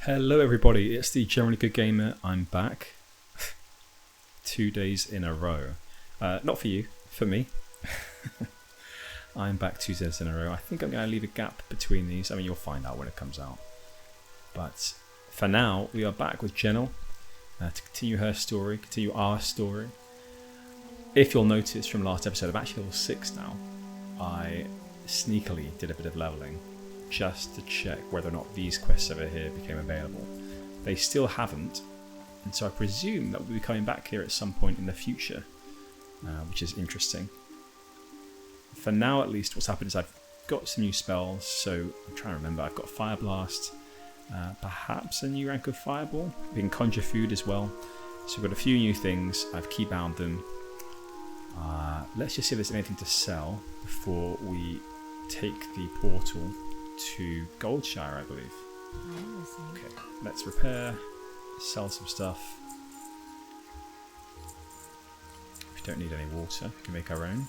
Hello everybody, it's the Generally Good Gamer. I'm back 2 days in a row. Not for you, for me. I'm back 2 days in a row. I think I'm going to leave a gap between these. I mean, you'll find out when it comes out. But for now, we are back with Gennal to continue her story, continue our story. If you'll notice from last episode, I'm actually level 6 now. I sneakily did a bit of leveling, just to check whether or not these quests over here became available. They still haven't, and so I presume that we'll be coming back here at some point in the future, which is interesting. For now, at least, what's happened is I've got some new spells, so I'm trying to remember. I've got Fire Blast, perhaps a new rank of Fireball. We can conjure food as well, so we've got a few new things. I've keybound them. Let's just see if there's anything to sell before we take the portal to Goldshire, I believe. Okay, let's repair, sell some stuff. We don't need any water, we can make our own.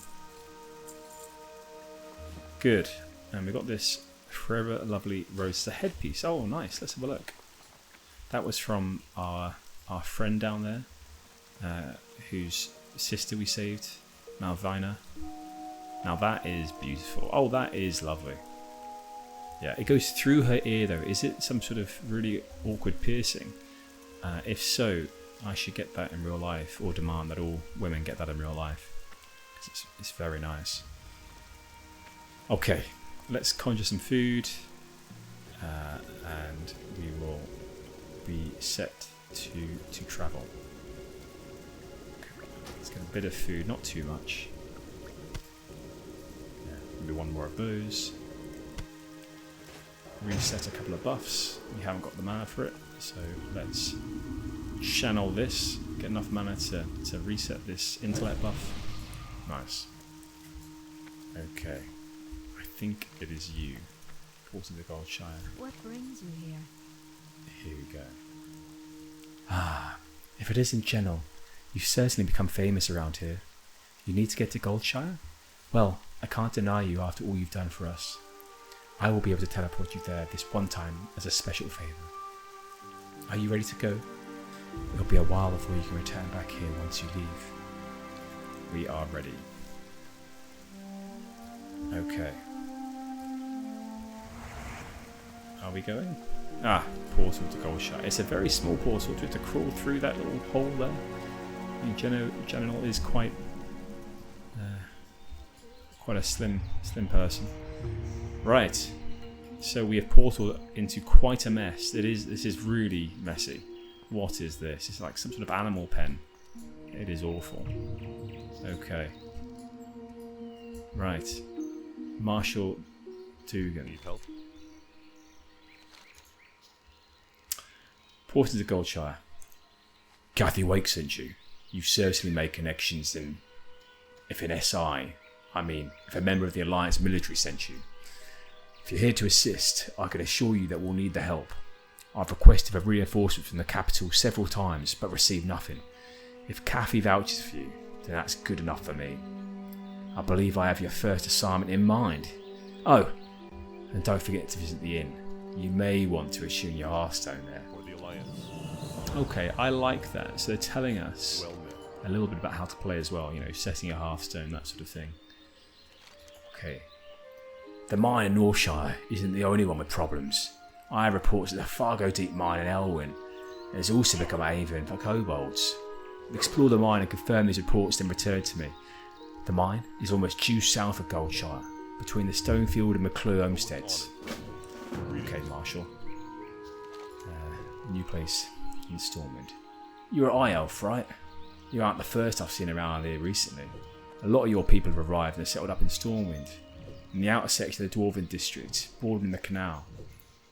Good, and we've got this Forever Lovely Rose, the headpiece. Oh, nice, let's have a look. That was from our friend down there, whose sister we saved, Malvina. Now that is beautiful. Oh, that is lovely. Yeah, it goes through her ear though. Is it some sort of really awkward piercing? If so, I should get that in real life, or demand that all women get that in real life, because it's very nice. Okay, let's conjure some food, and we will be set to travel. Okay, let's get a bit of food, not too much. Yeah, maybe one more of those. Reset a couple of buffs. We haven't got the mana for it, so let's channel this, get enough mana to reset this intellect buff. Nice. Okay, I think it is you. Portal to Goldshire. What brings you here? Here we go. If it isn't Gennal, you've certainly become famous around here. You need to get to Goldshire? Well, I can't deny you after all you've done for us. I will be able to teleport you there this one time as a special favour. Are you ready to go? It'll be a while before you can return back here once you leave. We are ready. Okay. Are we going? Portal to Goldshire. It's a very small portal. Do we have to crawl through that little hole there? I mean, Gennal is quite a slim person. Right, so we have portaled into quite a mess. This is really messy. What is this? It's like some sort of animal pen. It is awful. Okay. Right. Marshal Dugan. Need help? Portal to Goldshire. Kathy Wake sent you. You certainly made connections in... If an SI, I mean, if a member of the Alliance military sent you. If you're here to assist, I can assure you that we'll need the help. I've requested a reinforcement from the capital several times, but received nothing. If Kathy vouches for you, then that's good enough for me. I believe I have your first assignment in mind. Oh, and don't forget to visit the inn. You may want to attune your Hearthstone there. Or the Alliance. Okay, I like that. So they're telling us Well met. a little bit about how to play as well, you know, setting a Hearthstone, that sort of thing. Okay. The mine in Northshire isn't the only one with problems. I have reports that the Fargo Deep Mine in Elwyn has also become a haven for kobolds. Explore the mine and confirm these reports, then return to me. The mine is almost due south of Goldshire, between the Stonefield and McClure homesteads. Okay, Marshal. New place in Stormwind. You're an Eye Elf, right? You aren't the first I've seen around here recently. A lot of your people have arrived and are settled up in Stormwind. In the outer section of the Dwarven district, bordering the canal,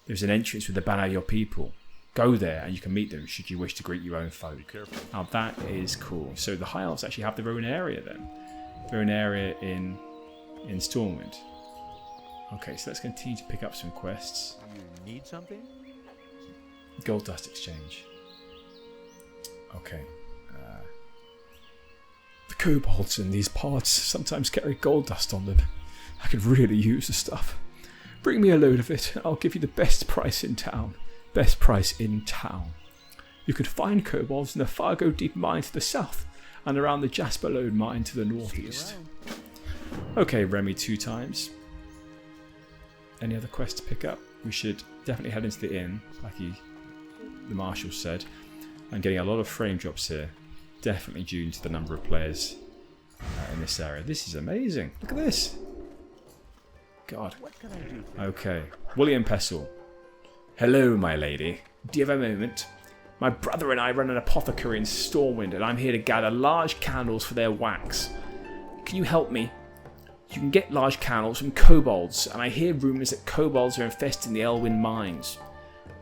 there's an entrance with the banner of your people. Go there and you can meet them should you wish to greet your own folk. Be careful. Now that is cool. So the High Elves actually have their own area then. Their own area in Stormwind. Okay, so let's continue to pick up some quests. You need something? Gold Dust Exchange. Okay. The kobolds in these parts sometimes carry gold dust on them. I could really use the stuff. Bring me a load of it, and I'll give you the best price in town. Best price in town. You could find kobolds in the Fargo Deep Mine to the south and around the Jasper Lode Mine to the northeast. Okay, Remy 2 times. Any other quests to pick up? We should definitely head into the inn, like the marshal said. I'm getting a lot of frame drops here, definitely due to the number of players in this area. This is amazing. Look at this. God. Okay, William Pestle. Hello, my lady. Do you have a moment? My brother and I run an apothecary in Stormwind, and I'm here to gather large candles for their wax. Can you help me? You can get large candles from kobolds, and I hear rumours that kobolds are infesting the Elwyn mines.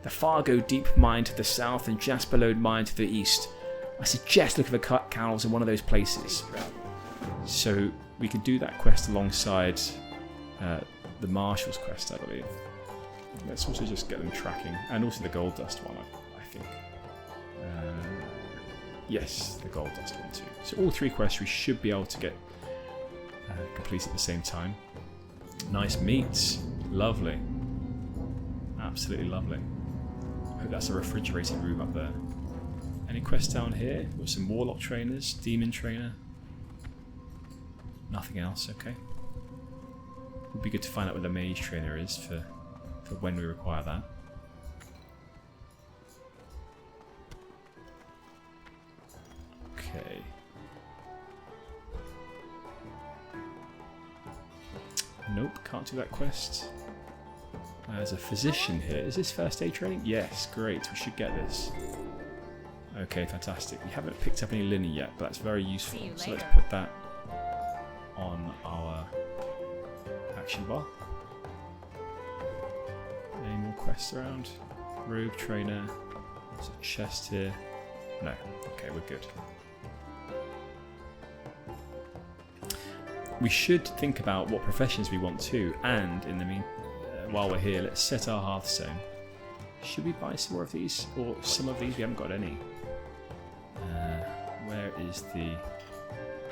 The Fargo Deep Mine to the south and Jasper Lode Mine to the east. I suggest looking for candles in one of those places. So we could do that quest alongside the Marshal's quest, I believe. Let's also just get them tracking, and also the Gold Dust one, I think. Yes, the Gold Dust one too. So all 3 quests we should be able to get complete at the same time. Nice meats. Lovely. Absolutely lovely. I hope that's a refrigerated room up there. Any quests down here? We've got some Warlock trainers, Demon trainer. Nothing else, okay. Would be good to find out where the Mage trainer is for when we require that. Okay. Nope, can't do that quest. There's a physician here. Is this first aid training? Yes, great. We should get this. Okay, fantastic. We haven't picked up any linen yet, but that's very useful. So let's put that on our action bar. Any more quests around? Rogue trainer. There's a chest here. No. Okay, we're good. We should think about what professions we want to, and in the while we're here, let's set our Hearthstone. Should we buy some more of these, or some of these? We haven't got any. Where is the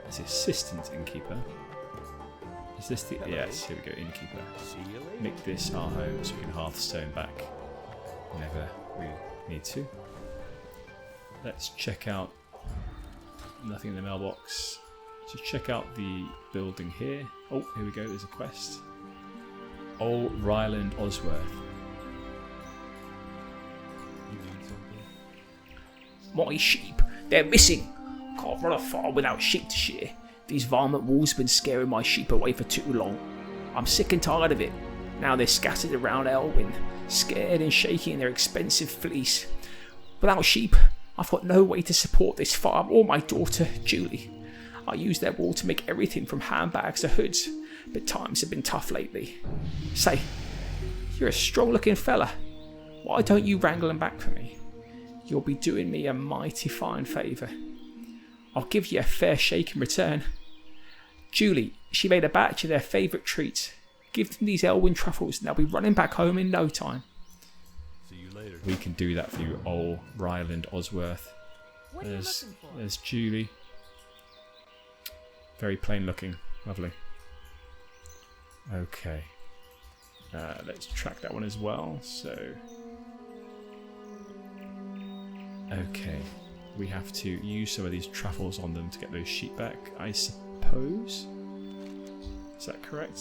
assistant innkeeper? Is this the? Yes, here we go, innkeeper. Make this our home so we can Hearthstone back whenever we need to. Let's check out. Nothing in the mailbox. Just check out the building here. Oh, here we go, there's a quest. Old Ryland Osworth. My sheep, they're missing. Can't run a farm without sheep to shear. These varmint wolves have been scaring my sheep away for too long. I'm sick and tired of it. Now they're scattered around Elwyn, scared and shaking in their expensive fleece. Without sheep, I've got no way to support this farm or my daughter, Julie. I use their wool to make everything from handbags to hoods, but times have been tough lately. Say, you're a strong-looking fella. Why don't you wrangle them back for me? You'll be doing me a mighty fine favour. I'll give you a fair shake in return. Julie, she made a batch of their favourite treats. Give them these Elwyn truffles and they'll be running back home in no time. See you later. We can do that for you, old Ryland Osworth. There's Julie. Very plain looking. Lovely. Okay. Let's track that one as well. So. Okay. We have to use some of these truffles on them to get those sheep back, I suppose. Is that correct?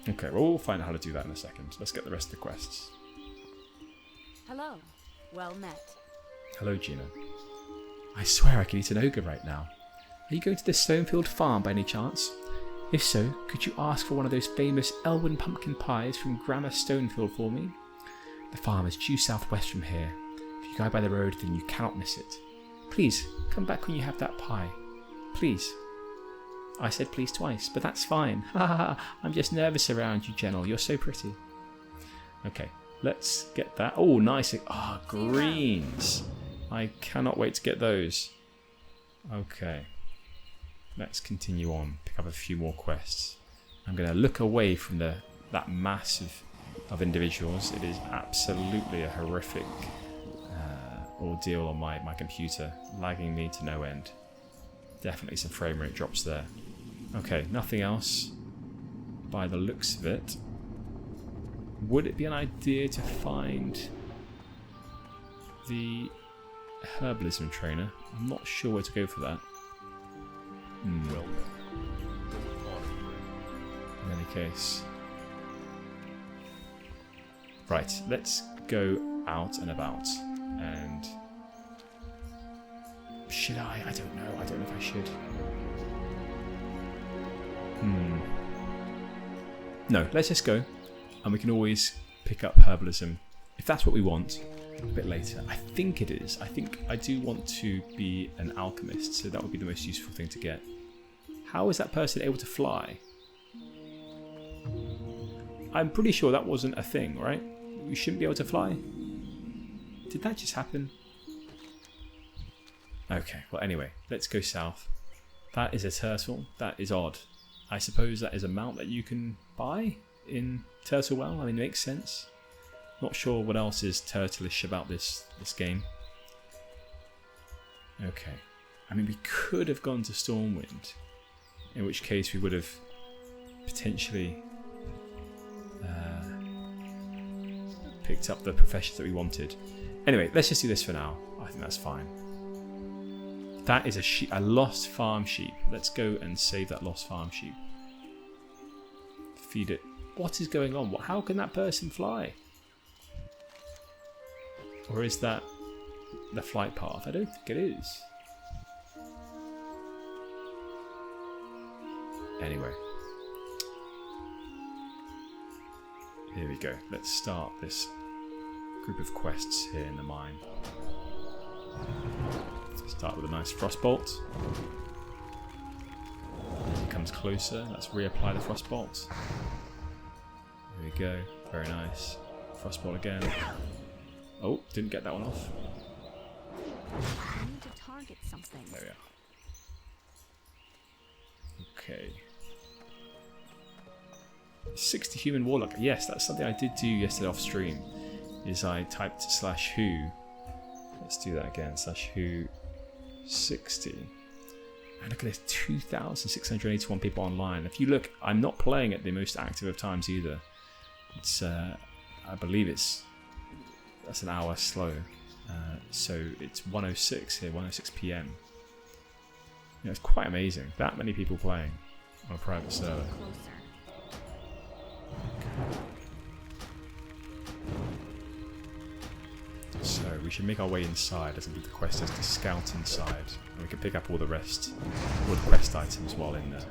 Okay, well, we'll find out how to do that in a second. Let's get the rest of the quests. Hello. Well met. Hello, Gina. I swear I can eat an ogre right now. Are you going to the Stonefield farm by any chance? If so, could you ask for one of those famous Elwyn pumpkin pies from Grammar Stonefield for me? The farm is due southwest from here. If you go by the road, then you cannot miss it. Please, come back when you have that pie. Please. I said please twice, but that's fine. I'm just nervous around you, Gennal. You're so pretty. Okay, let's get that. Oh, nice. Ah, greens. I cannot wait to get those. Okay. Let's continue on. Pick up a few more quests. I'm going to look away from that mass of individuals. It is absolutely a horrific ordeal on my computer. Lagging me to no end. Definitely some frame rate drops there. Okay, nothing else by the looks of it. Would it be an idea to find the herbalism trainer? I'm not sure where to go for that. Well, in any case. Right, let's go out and about. And should I? I don't know. I don't know if I should. No, let's just go. And we can always pick up herbalism if that's what we want a bit later. I think it is. I think I do want to be an alchemist, so that would be the most useful thing to get. How is that person able to fly? I'm pretty sure that wasn't a thing, right? You shouldn't be able to fly? Did that just happen? Okay, well anyway, let's go south. That is a turtle. That is odd. I suppose that is a mount that you can buy in Turtle Well. I mean, it makes sense. Not sure what else is turtleish about this game. Okay. I mean, we could have gone to Stormwind, in which case we would have potentially picked up the professions that we wanted. Anyway, let's just do this for now. I think that's fine. That is a lost farm sheep. Let's go and save that lost farm sheep. Feed it. What is going on? How can that person fly? Or is that the flight path? I don't think it is. Anyway. Here we go. Let's start this group of quests here in the mine. Start with a nice frostbolt. As it comes closer, let's reapply the frostbolt. There we go. Very nice. Frostbolt again. Oh, didn't get that one off. I need to target something. There we are. Okay. 60 human warlock. Yes, that's something I did do yesterday off stream. Is I typed /who. Let's do that again. /who 60. And look at this, 2,681 people online. If you look, I'm not playing at the most active of times either. It's, I believe that's an hour slow. So it's 1:06 here, 1:06 PM. You know, it's quite amazing. That many people playing on a private server. So we should make our way inside, as I believe the quest is to scout inside, and we can pick up all the rest, all the quest items while in there.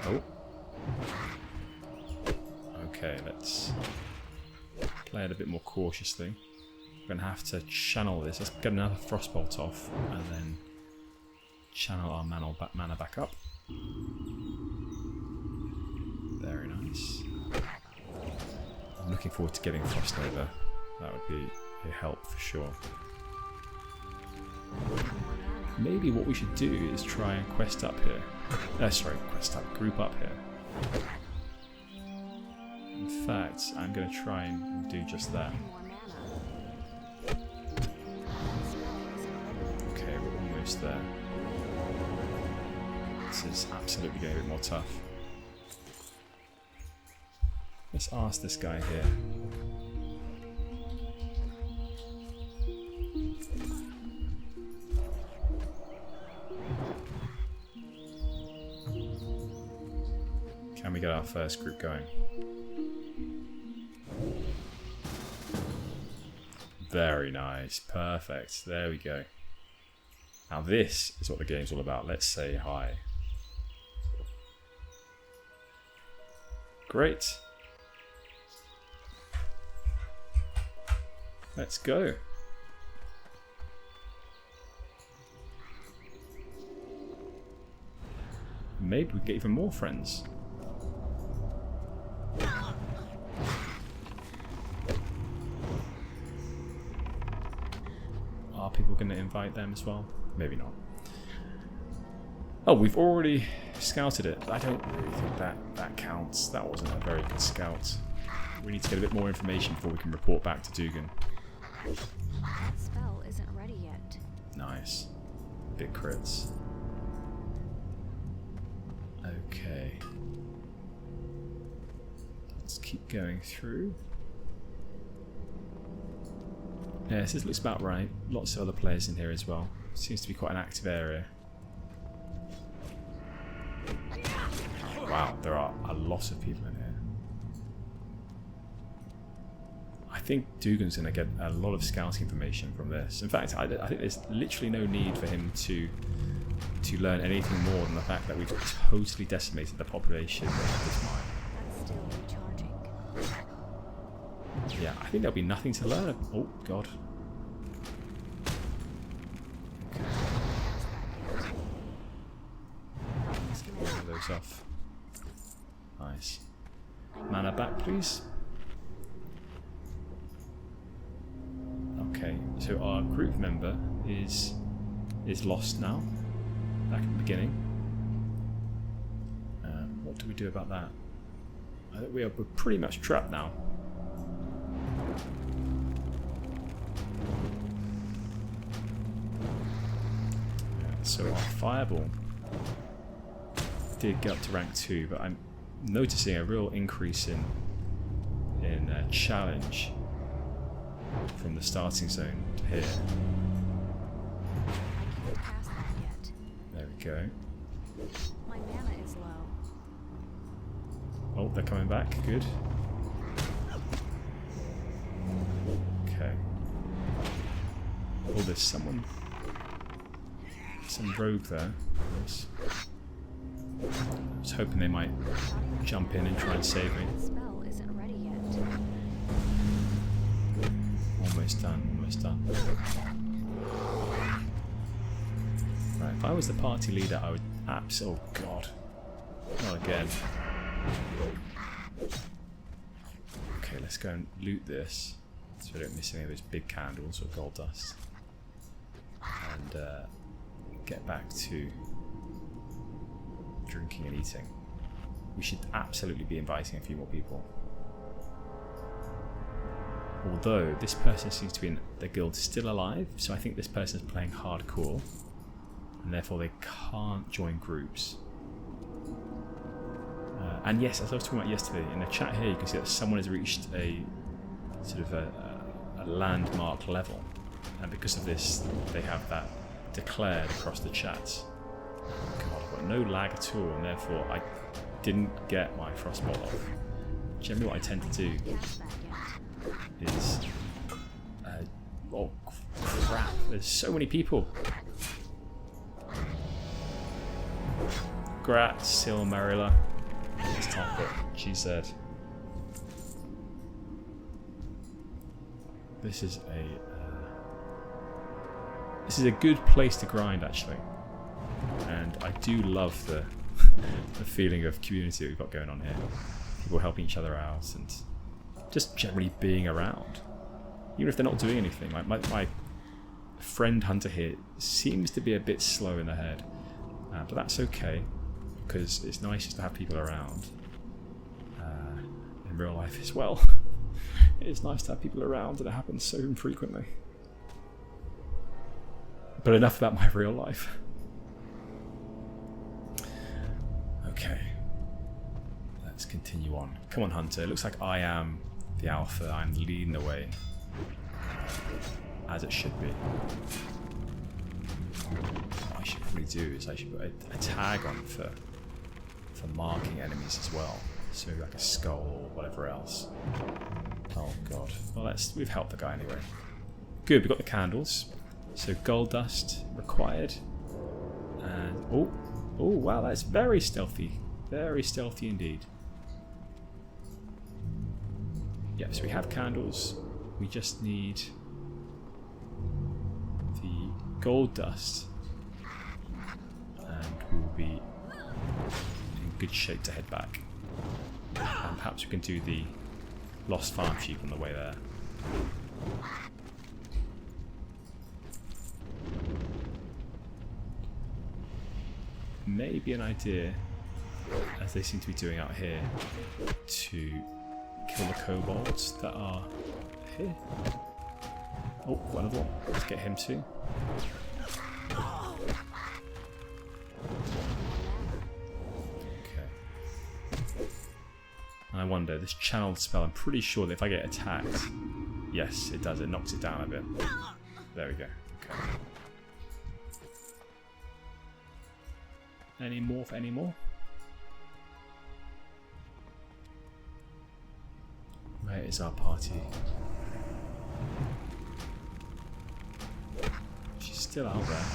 Oh. Okay, let's play it a bit more cautiously. We're going to have to channel this. Let's get another frostbolt off, and then channel our mana back up. Very nice. I'm looking forward to getting frost over. That would be a help for sure. Maybe what we should do is try and quest up here. Group up here. In fact, I'm going to try and do just that. Okay, we're almost there. This is absolutely getting a bit more tough. Let's ask this guy here. Can we get our first group going? Very nice. Perfect. There we go. Now this is what the game's all about. Let's say hi. Great. Let's go. Maybe we can get even more friends. Are people going to invite them as well? Maybe not. Oh, we've already scouted it. I don't really think that counts. That wasn't a very good scout. We need to get a bit more information before we can report back to Dugan. That spell isn't ready yet. Nice. Big crits. Okay. Let's keep going through. Yeah, this looks about right. Lots of other players in here as well. Seems to be quite an active area. Wow, there are a lot of people in here. I think Dugan's going to get a lot of scouting information from this. In fact, I think there's literally no need for him to learn anything more than the fact that we've totally decimated the population of this mine. That's still recharging. Yeah, I think there'll be nothing to learn. Oh, God. Okay. Let's get one of those off. Nice. Mana back, please. Okay, so our group member is lost now. Back at the beginning. What do we do about that? I think we're pretty much trapped now. So our fireball did get up to rank 2, but I'm noticing a real increase in challenge from the starting zone to here. Past that yet. There we go. My mana is low. Oh, they're coming back. Good. Okay. Oh, there's some rogue there. Yes. I was hoping they might jump in and try and save me. The spell isn't ready yet. Almost done, almost done. Right, if I was the party leader, I would oh god. Not again. Okay, let's go and loot this so we don't miss any of those big candles or gold dust. And get back to drinking and eating. We should absolutely be inviting a few more people. Although this person seems to be in the guild still alive, so I think this person is playing hardcore, and therefore they can't join groups. And yes, as I was talking about yesterday, in the chat here you can see that someone has reached a sort of a landmark level, and because of this they have that declared across the chats. God, I've got no lag at all, and therefore I didn't get my frostbolt off. Generally what I tend to do is oh crap, there's so many people. Grat, Sil, Marilla. Let's top it. GZ. This is a good place to grind actually, and I do love the the feeling of community we've got going on here. People helping each other out and just generally being around, even if they're not doing anything. My friend Hunter here seems to be a bit slow in the head, but that's okay because it's nice just to have people around in real life as well. It's nice to have people around, and it happens so infrequently. But enough about my real life. Okay, let's continue on. Come on, Hunter. It looks like I am the alpha. I'm leading the way, as it should be. What I should probably do is I should put a tag on for marking enemies as well. So maybe like a skull or whatever else. Oh god. Well, we've helped the guy anyway. Good. We've got the candles. So gold dust required. And oh wow, that's very stealthy indeed. Yep, so we have candles. We just need the gold dust, and we'll be in good shape to head back. And perhaps we can do the lost farm sheep on the way there. Maybe an idea, as they seem to be doing out here, to kill the kobolds that are here. Oh, one of them. Let's get him too. Okay. And I wonder, this channeled spell, I'm pretty sure that if I get attacked, yes, it does. It knocks it down a bit. There we go. Okay. Any more for any more? Where is our party? She's still out there.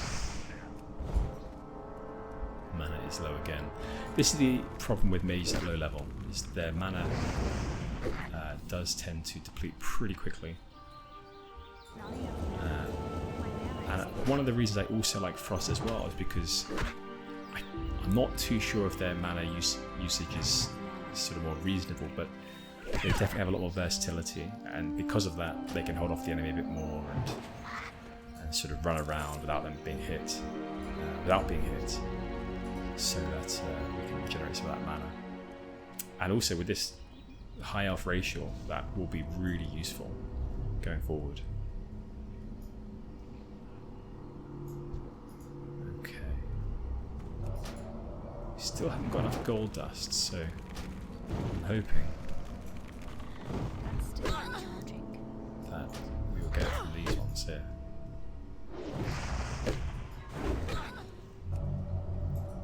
Mana is low again. This is the problem with mages at low level, is their mana does tend to deplete pretty quickly. And one of the reasons I also like Frost as well is because I'm not too sure if their mana usage is sort of more reasonable, but they definitely have a lot more versatility, and because of that they can hold off the enemy a bit more and sort of run around without them being hit, so that we can regenerate some of that mana. And also with this high elf racial, that will be really useful going forward. Okay. We still haven't got enough gold dust, so I'm hoping that we will get it from these ones here.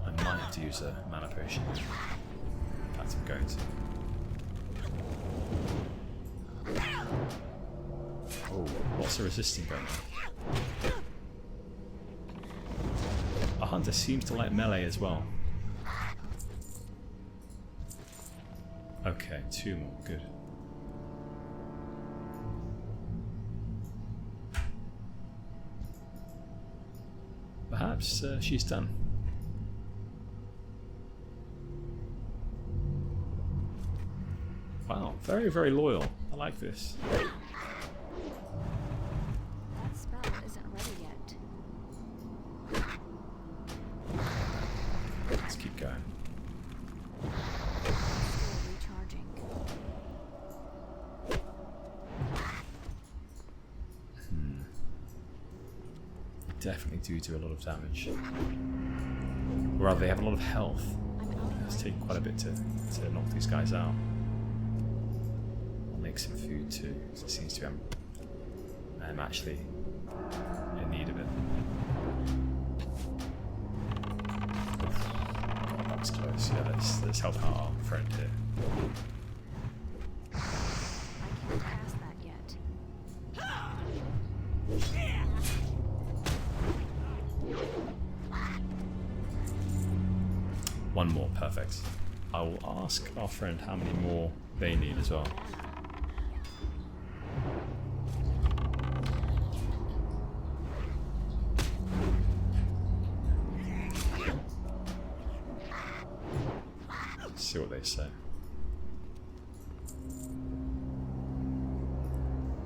I might have to use a mana potion. In fact, I'm going to. Oh, lots of resisting going on. Our hunter seems to like melee as well. Okay, 2 more, good. Perhaps she's done. Wow, very, very loyal. I like this. That spell isn't ready yet. Let's keep going. Still recharging. Definitely do a lot of damage. Or rather, they have a lot of health. It's taking quite a bit to knock these guys out. I'll make some food too, because it seems to be I'm actually in need of it. God, that was close. Yeah, let's help out our friend here. I can't cast that yet. One more, perfect. I will ask our friend how many more they need as well. Let's see what they say.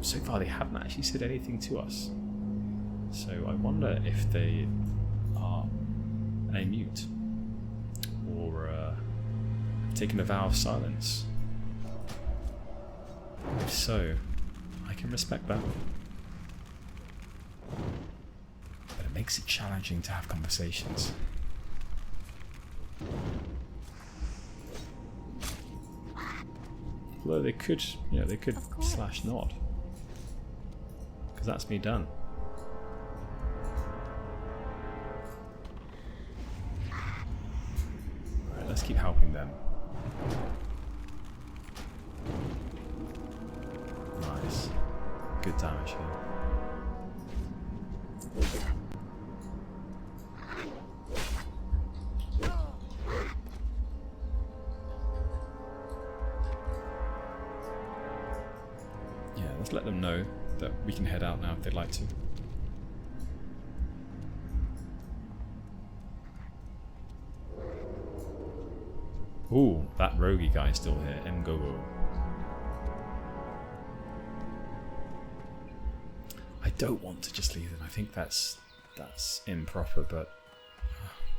So far they haven't actually said anything to us. So I wonder if they are a mute. Or taken a vow of silence. If so, I can respect that. But it makes it challenging to have conversations. Although they could, they could slash nod. Because that's me done. Let's keep helping them. Nice. Good damage here. Yeah, let's let them know that we can head out now if they'd like to. Ooh, that roguey guy is still here. Mgogo. I don't want to just leave them. I think that's improper, but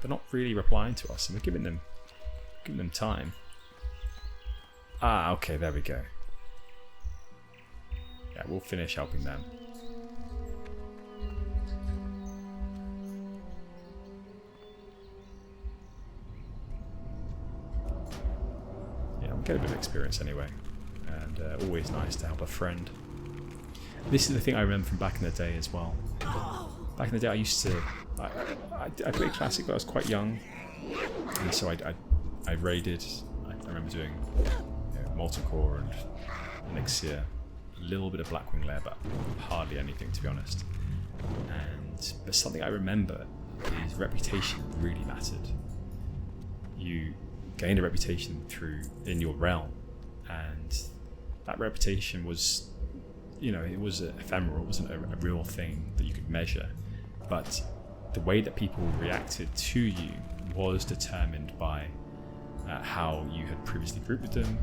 they're not really replying to us, and we're giving them time. Ah, okay, there we go. Yeah, we'll finish helping them. get a bit of experience anyway, and always nice to help a friend. This is the thing I remember from back in the day as well. Back in the day, I used to I played Classic, but I was quite young, and so I raided. I remember doing Molten Core and Elixir, a little bit of Blackwing Lair, but hardly anything, to be honest. But something I remember is reputation really mattered. You gained a reputation in your realm, and that reputation was, it was ephemeral. It wasn't a real thing that you could measure, but the way that people reacted to you was determined by how you had previously grouped with them,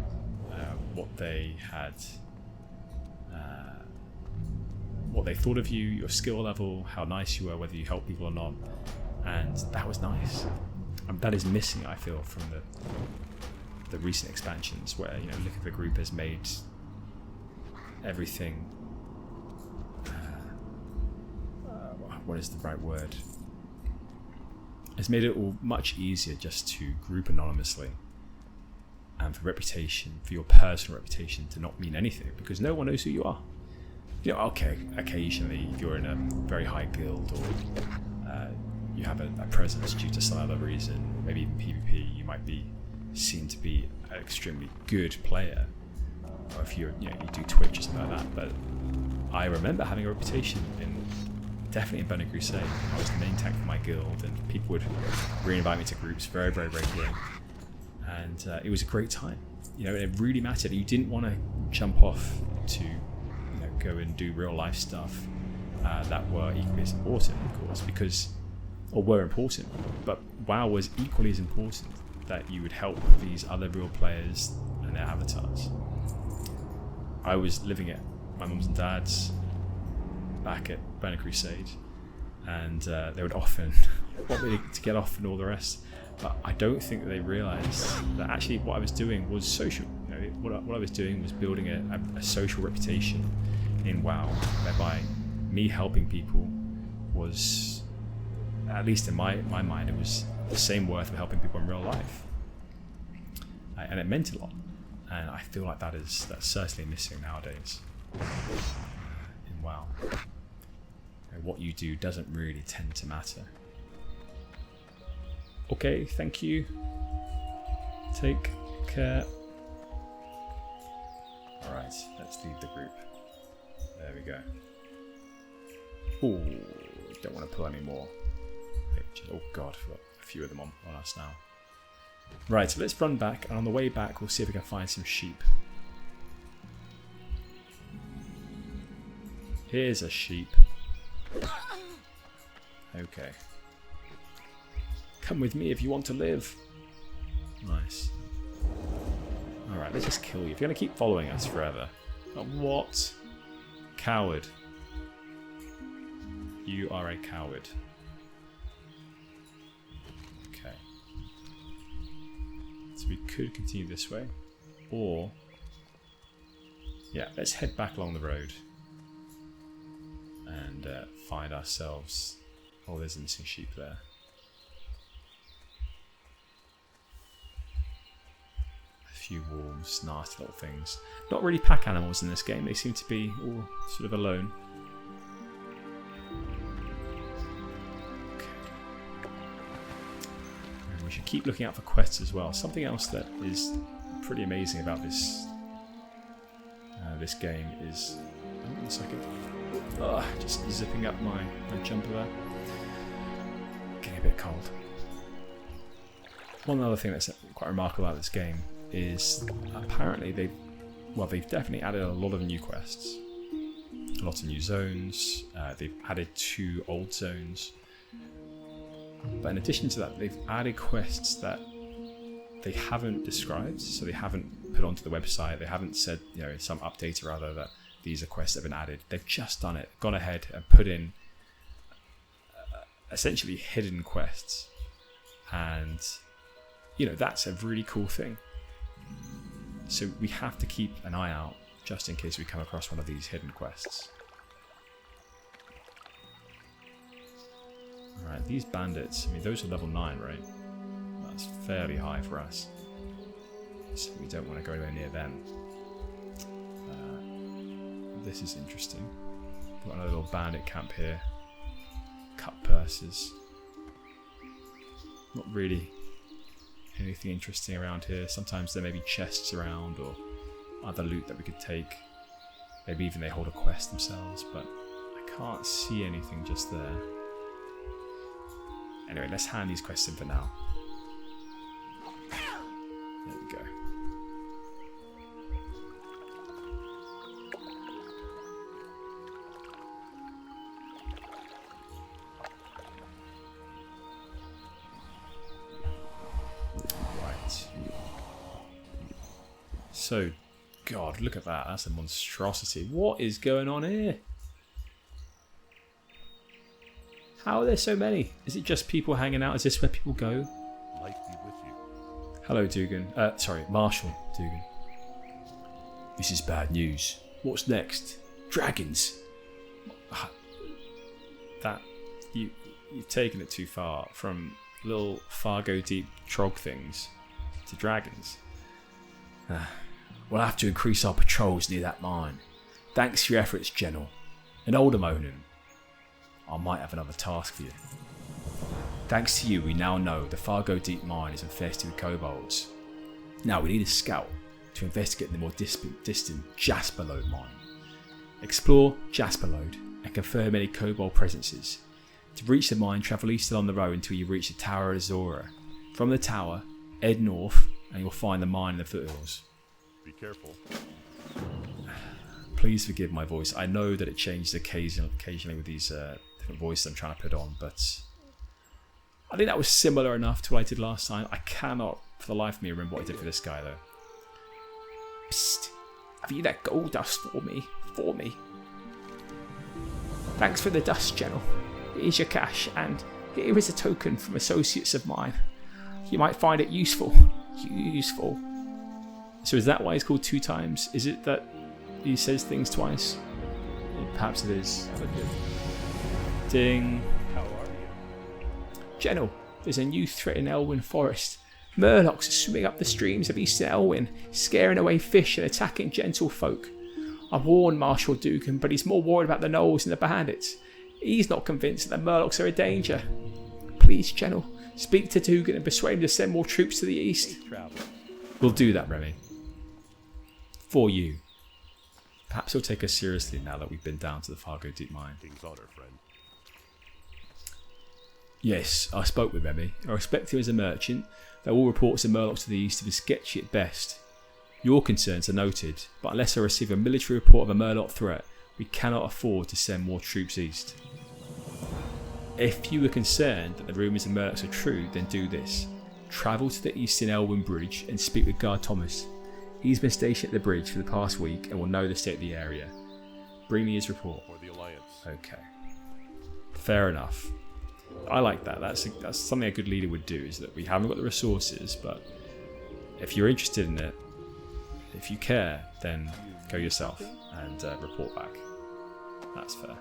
what they had, what they thought of you, your skill level, how nice you were, whether you helped people or not, and that was nice. That is missing, I feel, from the recent expansions, where Look at the Group has made everything. What is the right word? It's made it all much easier just to group anonymously, and for your personal reputation to not mean anything, because no one knows who you are. Okay, occasionally if you're in a very high guild, or you have a presence due to some other reason, maybe even PvP, you might be seen to be an extremely good player, or if you do Twitch or something like that. But I remember having a reputation definitely in Burning Crusade. I was the main tank for my guild, and people would re-invite me to groups very, very regularly, and it was a great time. It really mattered. You didn't want to jump off to go and do real life stuff that were equally as important, of course, were important, but WoW was equally as important, that you would help these other real players and their avatars. I was living at my mum's and dad's back at Burning Crusade, and they would often want me to get off and all the rest, but I don't think that they realised that actually what I was doing was social. What I was doing was building a social reputation in WoW, whereby me helping people was, at least in my mind, it was the same worth of helping people in real life, and it meant a lot. And I feel like that's certainly missing nowadays in WoW. What you do doesn't really tend to matter. Okay, thank you. Take care. Alright, let's leave the group. There we go. Oh, don't want to pull any more. Oh god, I've got a few of them on us now. Right, so let's run back, and on the way back we'll see if we can find some sheep. Here's a sheep. Okay. Come with me if you want to live. Nice. Alright, let's just kill you. If you're going to keep following us forever. What? Coward. You are a coward. Okay. So we could continue this way. Or... yeah, let's head back along the road. And find ourselves... oh, there's a missing sheep there. A few wolves, nasty little things. Not really pack animals in this game, they seem to be all sort of alone. Okay. And we should keep looking out for quests as well. Something else that is pretty amazing about this game is... oh, 1 second. Just zipping up my jumper there. Getting a bit cold. One other thing that's quite remarkable about this game is apparently they've definitely added a lot of new quests, a lot of new zones. They've added 2 old zones, but in addition to that, they've added quests that they haven't described, so they haven't put onto the website. They haven't said, in some update or other, that these are quests that have been added. They've just done it, gone ahead and put in essentially hidden quests, and that's a really cool thing. So we have to keep an eye out just in case we come across one of these hidden quests. Alright, these bandits, those are level 9, right? That's fairly high for us. so we don't want to go anywhere near them. This is interesting. Got another little bandit camp here. Cut purses. Not really anything interesting around here. Sometimes there may be chests around or other loot that we could take. Maybe even they hold a quest themselves, but I can't see anything just there. Anyway, let's hand these quests in for now. There we go. Right. So, God, look at that. That's a monstrosity. What is going on here? How are there so many? Is it just people hanging out? Is this where people go? Life be with you. Hello, Dugan. Sorry, Marshal Dugan. This is bad news. What's next? Dragons. That you've taken it too far from little Fargo Deep Trog things to dragons. We'll have to increase our patrols near that mine. Thanks for your efforts, Gennal. And Aldermonin, I might have another task for you. Thanks to you, we now know the Fargo Deep Mine is infested with kobolds. Now we need a scout to investigate the more distant Jasperlode mine. Explore Jasperlode and confirm any kobold presences. To reach the mine, travel east along the road until you reach the Tower of Azora. From the tower, head north and you'll find the mine in the foothills. Be careful. Please forgive my voice. I know that it changes occasionally with these different voices I'm trying to put on, but I think that was similar enough to what I did last time. I cannot, for the life of me, remember what I did for this guy, though. Psst. Have you that gold dust for me? Thanks for the dust, Gennal. Here's your cash, and here is a token from associates of mine. You might find it useful. So is that why it's called 2 times? Is it that he says things twice? Perhaps it is. Ding. How are you? Gennal, there's a new threat in Elwyn Forest. Murlocs are swimming up the streams of Eastern Elwyn, scaring away fish and attacking gentlefolk. I warned Marshal Dugan, but he's more worried about the gnolls and the bandits. He's not convinced that the Murlocs are a danger. Please, Gennal, speak to Dugan and persuade him to send more troops to the east. We'll do that, Remy. For you. Perhaps he'll take us seriously now that we've been down to the Fargo Deep Mine. King's honor, friend. Yes, I spoke with Remy. I respect him as a merchant, though all reports of Murlocs to the east have been sketchy at best. Your concerns are noted, but unless I receive a military report of a Murloc threat, we cannot afford to send more troops east. If you were concerned that the rumours of Murlocs are true, then do this. Travel to the Eastern Elwyn Bridge and speak with Guard Thomas. He's been stationed at the bridge for the past week and will know the state of the area. Bring me his report. For the Alliance. Okay. Fair enough. I like that. That's something a good leader would do, is that we haven't got the resources, but if you're interested in it, if you care, then go yourself and report back. That's fair.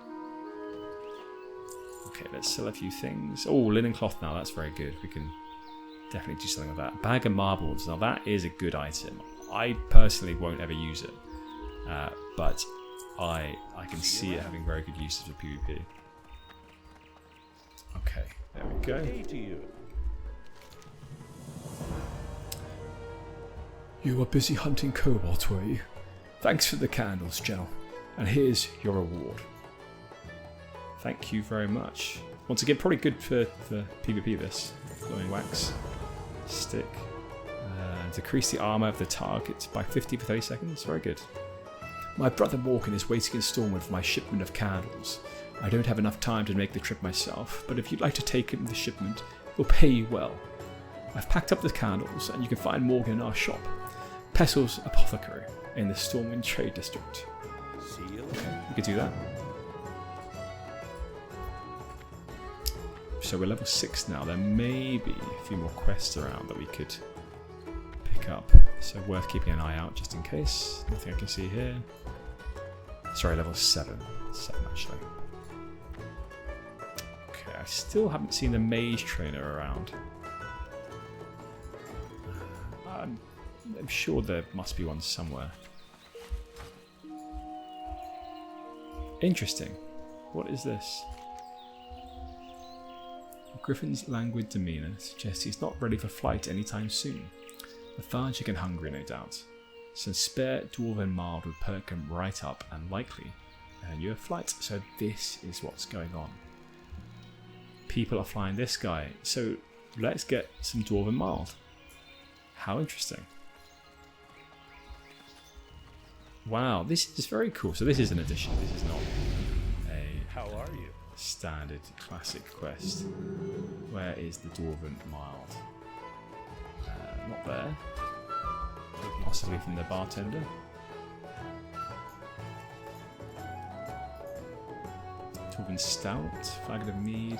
Okay, let's sell a few things. Oh, linen cloth now. That's very good. We can definitely do something with that. Bag of marbles. Now that is a good item. I personally won't ever use it, but I can see it having very good uses for PvP. Okay, there we go. Hey to you. You were busy hunting kobolds, were you? Thanks for the candles, Gennal. And here's your reward. Thank you very much. Once again, probably good for PvP this. Glowing wax. Stick. Decrease the armour of the target by 50 for 30 seconds. Very good. My brother Morgan is waiting in Stormwood for my shipment of candles. I don't have enough time to make the trip myself, but if you'd like to take him the shipment, we'll pay you well. I've packed up the candles, and you can find Morgan in our shop, Pessel's Apothecary, in the Stormwind Trade District. See you. Okay, we could do that. So we're level 6 now. There may be a few more quests around that we could pick up, so worth keeping an eye out just in case. Nothing I can see here. Sorry, level 7. 7 actually. Okay, I still haven't seen the mage trainer around. I'm sure there must be one somewhere. Interesting. What is this? Griffin's languid demeanour suggests he's not ready for flight anytime soon. Lethargic and hungry, no doubt. Some spare dwarven mild would perk him right up and likely earn you a flight. So this is what's going on. People are flying this guy. So let's get some dwarven mild. How interesting. Wow, this is very cool. So this is an addition. This is not a How are you? standard classic quest. Where is the dwarven mild? Not there. Possibly from the bartender. Dwarven stout, flagon of mead.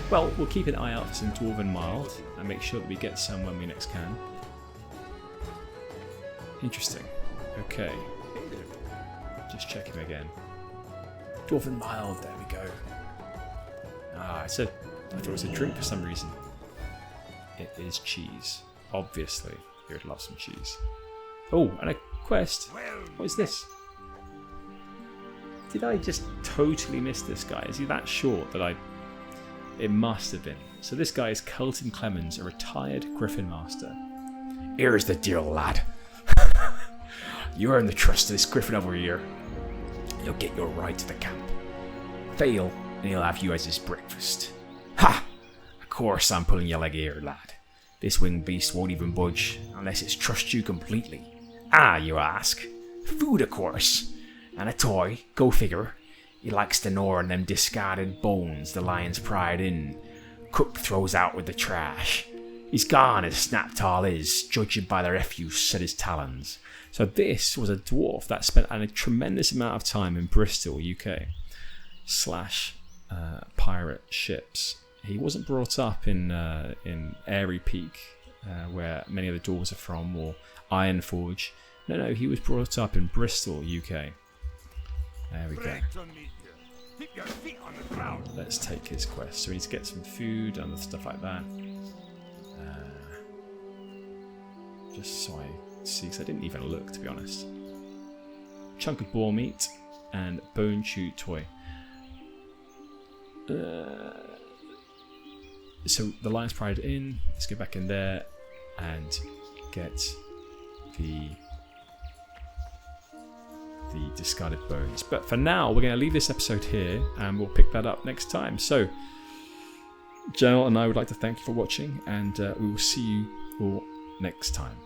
Well, we'll keep an eye out for some dwarven mild and make sure that we get some when we next can. Interesting. Okay. Just check him again. Dwarven mild, there we go. Ah, I thought it was a drink for some reason. It is cheese. Obviously, you would love some cheese. Oh, and a quest. What is this? Did I just totally miss this guy? Is he that short that it must have been. So this guy is Culton Clemens, a retired Griffin Master. Here's the deal, lad. You earn the trust of this Griffin over here. He'll get your ride to the camp. Fail, and he'll have you as his breakfast. Ha! Of course I'm pulling your leg here, lad. This winged beast won't even budge unless it's trust you completely. Ah, you ask? Food, of course. And a toy, go figure. He likes to gnaw on them discarded bones the lion's pride in. Cook throws out with the trash. He's gone as Snaptall is, judging by the refuse at his talons. So this was a dwarf that spent a tremendous amount of time in Bristol, UK, / pirate ships. He wasn't brought up in Airy Peak, where many of the dwarves are from, or Ironforge. No, he was brought up in Bristol, UK. There we go. Let's take his quest. So we need to get some food and stuff like that. Just so I see, because I didn't even look, to be honest. Chunk of boar meat and bone chew toy. So the Lion's Pride Inn. Let's go back in there and get the discarded bones. But for now, we're going to leave this episode here, and we'll pick that up next time. So, Gennal and I would like to thank you for watching, and we will see you all next time.